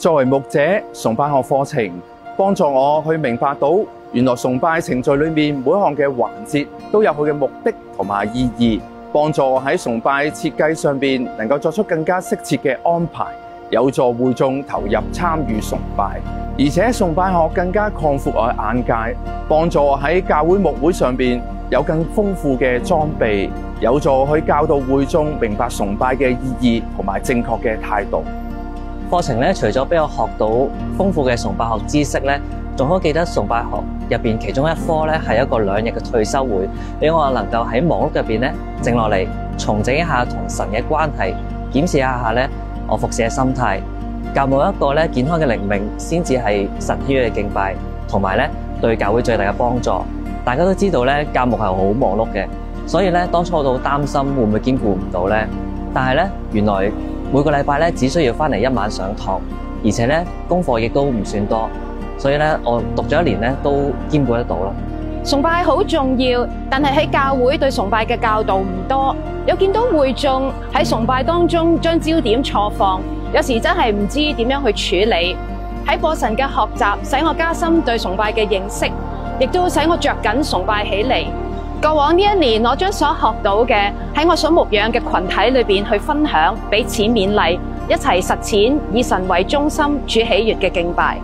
作為牧者，崇拜學課程幫助我去明白到，原來崇拜程序裏面每一項嘅環節都有佢嘅目的同埋意義，幫助我喺崇拜設計上邊能夠作出更加適切嘅安排，有助會眾投入參與崇拜。而且崇拜學更加擴闊我嘅眼界，幫助我喺教會牧會上邊有更豐富嘅裝備，有助去教導會眾明白崇拜嘅意義同埋正確嘅態度。課程咧，除咗俾我學到豐富嘅崇拜學知識咧，仲好記得崇拜學入邊其中一科咧係一個2日嘅退休會，俾我能夠喺忙碌入邊咧靜落嚟，重整一下同神嘅關係，檢視一下咧我服侍嘅心態。教牧一個咧健康嘅靈命，先至係神喜悅嘅敬拜，同埋咧對教會最大嘅幫助。大家都知道咧，教牧係好忙碌嘅，所以咧當初我都好擔心會唔會兼顧唔到咧。但係咧，原來每個禮拜咧只需要翻嚟1晚上堂，而且咧功課亦都唔算多，所以咧我讀咗1年咧都兼顧得到啦。崇拜好重要，但係喺教會對崇拜嘅教導唔多，有見到會眾喺崇拜當中將焦點錯放，有時真係唔知點樣去處理。喺課程嘅學習，使我加深對崇拜嘅認識，亦都使我着緊崇拜起嚟。過往呢1年，我將所學到嘅喺我所牧養嘅群體裏邊去分享，彼此勉勵，一齊實踐以神為中心、主喜悅嘅敬拜。